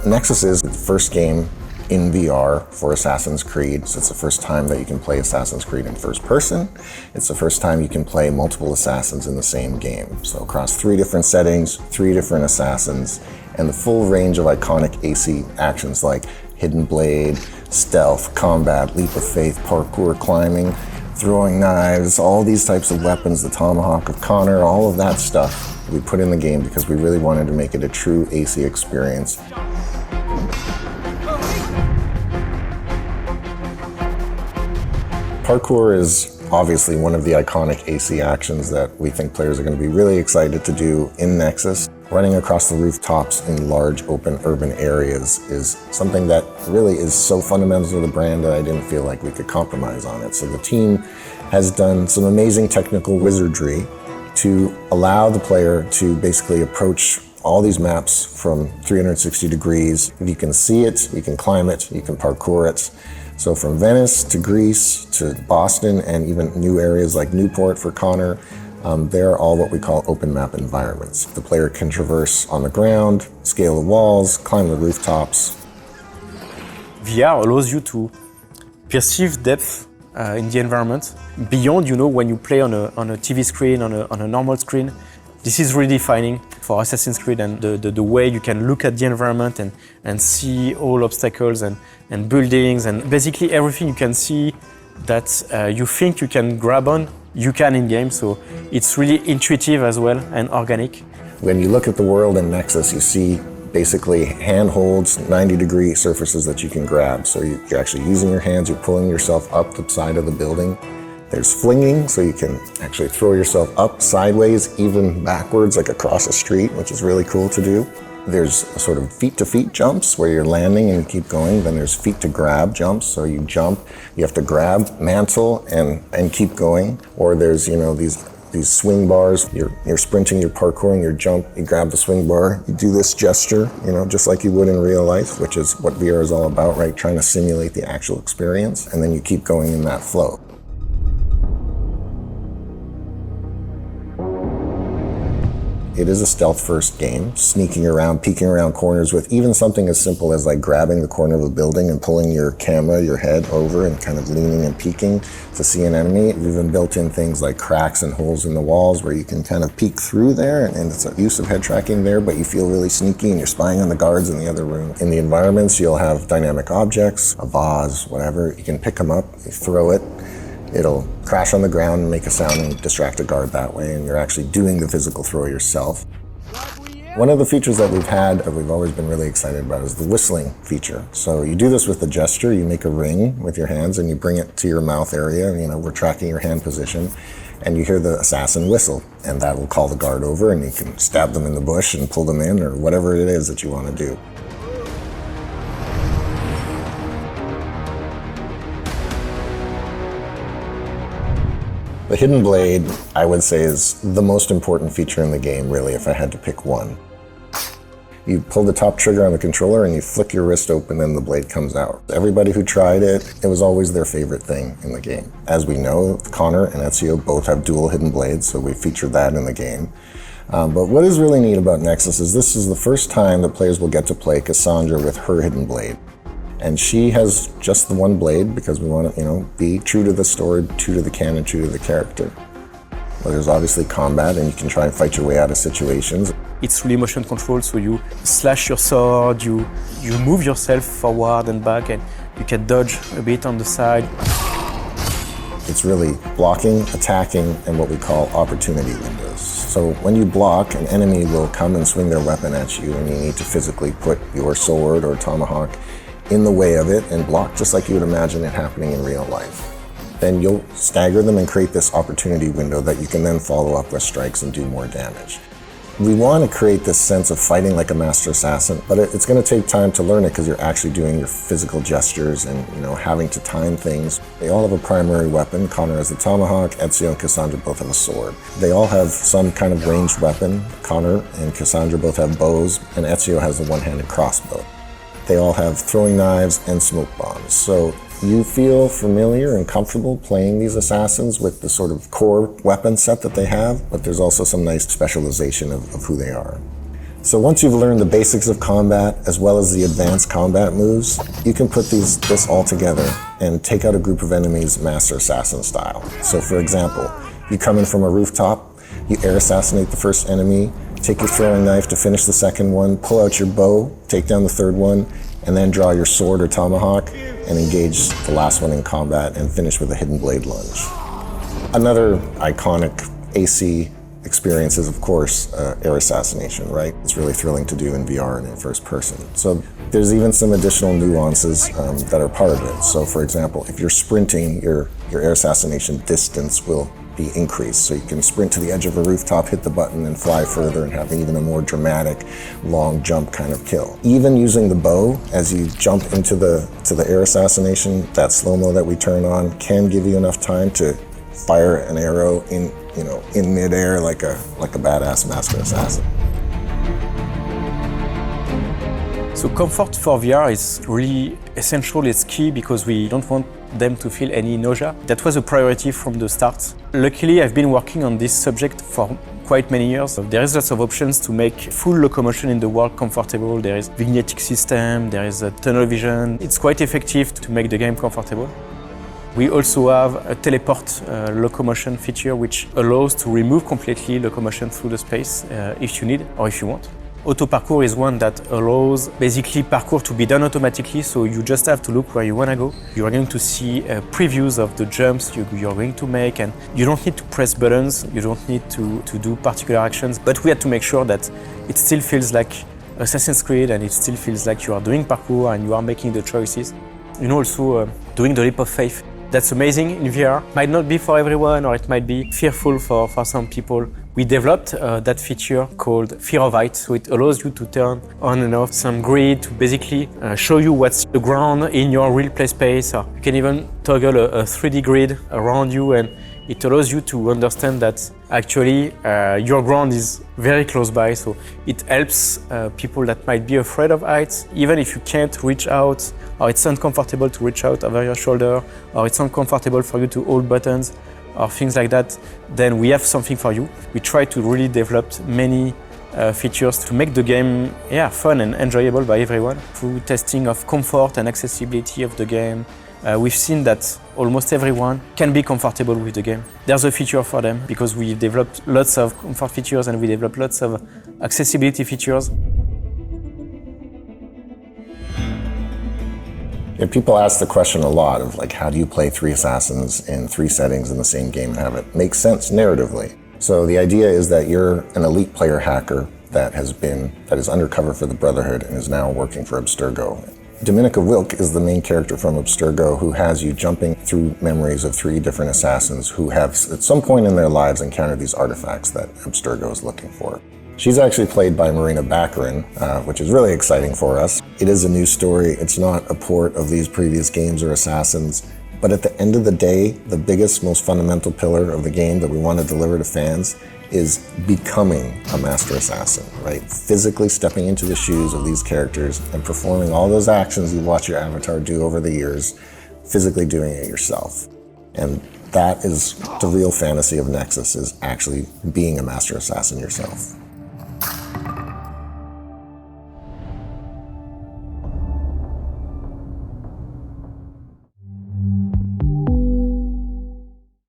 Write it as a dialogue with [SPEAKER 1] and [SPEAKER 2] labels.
[SPEAKER 1] Nexus is the first game in VR for Assassin's Creed. So it's the first time that you can play Assassin's Creed in first person. It's the first time you can play multiple assassins in the same game. So across 3 different settings, 3 different assassins, and the full range of iconic AC actions like Hidden Blade, Stealth, Combat, Leap of Faith, Parkour, Climbing, Throwing Knives, all these types of weapons, the Tomahawk of Connor, all of that stuff we put in the game because we really wanted to make it a true AC experience. Parkour is obviously one of the iconic AC actions that we think players are going to be really excited to do in Nexus. Running across the rooftops in large open urban areas is something that really is so fundamental to the brand that I didn't feel like we could compromise on it. So the team has done some amazing technical wizardry to allow the player to basically approach all these maps from 360 degrees. If you can see it, you can climb it, you can parkour it. So from Venice to Greece to Boston and even new areas like Newport for Connor, they're all what we call open map environments. The player can traverse on the ground, scale the walls, climb the rooftops.
[SPEAKER 2] VR allows you to perceive depth in the environment beyond, when you play on a TV screen, on a normal screen. This is really defining for Assassin's Creed and the way you can look at the environment and see all obstacles and buildings and basically everything you can see that you think you can grab on, you can in-game. So it's really intuitive as well and organic.
[SPEAKER 1] When you look at the world in Nexus, you see basically handholds, 90-degree surfaces that you can grab. So you're actually using your hands, you're pulling yourself up the side of the building. There's flinging, so you can actually throw yourself up sideways, even backwards, like across a street, which is really cool to do. There's a sort of feet-to-feet jumps where you're landing and you keep going. Then there's feet-to-grab jumps, so you jump, you have to grab, mantle, and keep going. Or there's, these swing bars. You're sprinting, you're parkouring, you jump, you grab the swing bar, you do this gesture, just like you would in real life, which is what VR is all about, right? Trying to simulate the actual experience, and then you keep going in that flow. It is a stealth-first game, sneaking around, peeking around corners with even something as simple as like grabbing the corner of a building and pulling your camera, your head over and kind of leaning and peeking to see an enemy. We've even built in things like cracks and holes in the walls where you can kind of peek through there, and it's a use of head tracking there, but you feel really sneaky and you're spying on the guards in the other room. In the environments, you'll have dynamic objects, a vase, whatever. You can pick them up, you throw it, it'll crash on the ground and make a sound and distract a guard that way, and you're actually doing the physical throw yourself. One of the features that we've had that we've always been really excited about is the whistling feature. So you do this with the gesture, you make a ring with your hands and you bring it to your mouth area, and we're tracking your hand position, and you hear the assassin whistle, and that will call the guard over and you can stab them in the bush and pull them in or whatever it is that you want to do. The Hidden Blade, I would say, is the most important feature in the game, really, if I had to pick one. You pull the top trigger on the controller and you flick your wrist open and the blade comes out. Everybody who tried it, it was always their favorite thing in the game. As we know, Connor and Ezio both have dual hidden blades, so we featured that in the game. But what is really neat about Nexus is this is the first time that players will get to play Cassandra with her hidden blade. And she has just the one blade because we want to, be true to the story, true to the canon, true to the character. But there's obviously combat and you can try and fight your way out of situations.
[SPEAKER 2] It's really motion control, so you slash your sword, you move yourself forward and back, and you can dodge a bit on the side.
[SPEAKER 1] It's really blocking, attacking, and what we call opportunity windows. So when you block, an enemy will come and swing their weapon at you, and you need to physically put your sword or tomahawk in the way of it and block just like you would imagine it happening in real life. Then you'll stagger them and create this opportunity window that you can then follow up with strikes and do more damage. We want to create this sense of fighting like a master assassin, but it's going to take time to learn it because you're actually doing your physical gestures and having to time things. They all have a primary weapon. Connor has the tomahawk, Ezio and Cassandra both have a sword. They all have some kind of ranged weapon. Connor and Cassandra both have bows, and Ezio has the one-handed crossbow. They all have throwing knives and smoke bombs. So you feel familiar and comfortable playing these assassins with the sort of core weapon set that they have, but there's also some nice specialization of who they are. So once you've learned the basics of combat as well as the advanced combat moves, you can put this all together and take out a group of enemies Master Assassin style. So for example, you come in from a rooftop, you air assassinate the first enemy, take your throwing knife to finish the second one, pull out your bow, take down the third one, and then draw your sword or tomahawk and engage the last one in combat and finish with a hidden blade lunge. Another iconic AC experience is, of course, air assassination, right? It's really thrilling to do in VR and in first person. So there's even some additional nuances that are part of it. So for example, if you're sprinting, your air assassination distance will be increased. So you can sprint to the edge of a rooftop, hit the button and fly further and have even a more dramatic long jump kind of kill. Even using the bow as you jump into the air assassination, that slow-mo that we turn on can give you enough time to fire an arrow in midair like a badass Master Assassin.
[SPEAKER 2] So comfort for VR is really essential, it's key because we don't want them to feel any nausea. That was a priority from the start. Luckily, I've been working on this subject for quite many years. There is lots of options to make full locomotion in the world comfortable. There is vignetic system, there is a tunnel vision. It's quite effective to make the game comfortable. We also have a teleport locomotion feature which allows to remove completely locomotion through the space if you need or if you want. Auto parkour is one that allows basically parkour to be done automatically, so you just have to look where you want to go. You are going to see previews of the jumps you're going to make, and you don't need to press buttons, you don't need to do particular actions, but we had to make sure that it still feels like Assassin's Creed and it still feels like you are doing parkour and you are making the choices. Also doing the leap of faith. That's amazing in VR. Might not be for everyone, or it might be fearful for some people. We developed that feature called Fear of Height, so it allows you to turn on and off some grid to basically show you what's the ground in your real play space. Or you can even toggle a 3D grid around you, and it allows you to understand that actually your ground is very close by, so it helps people that might be afraid of heights. Even if you can't reach out, or it's uncomfortable to reach out over your shoulder, or it's uncomfortable for you to hold buttons, or things like that, then we have something for you. We try to really develop many features to make the game fun and enjoyable by everyone. Through testing of comfort and accessibility of the game, we've seen that almost everyone can be comfortable with the game. There's a feature for them because we developed lots of comfort features and we developed lots of accessibility features.
[SPEAKER 1] Yeah, people ask the question a lot of how do you play 3 assassins in 3 settings in the same game and have it make sense narratively? So the idea is that you're an elite player hacker that is undercover for the Brotherhood and is now working for Abstergo. Dominica Wilk is the main character from Abstergo who has you jumping through memories of 3 different assassins who have at some point in their lives encountered these artifacts that Abstergo is looking for. She's actually played by Marina Baccarin, which is really exciting for us. It is a new story. It's not a port of these previous games or assassins. But at the end of the day, the biggest, most fundamental pillar of the game that we want to deliver to fans is becoming a master assassin, right? Physically stepping into the shoes of these characters and performing all those actions you watch your avatar do over the years, physically doing it yourself. And that is the real fantasy of Nexus, is actually being a master assassin yourself.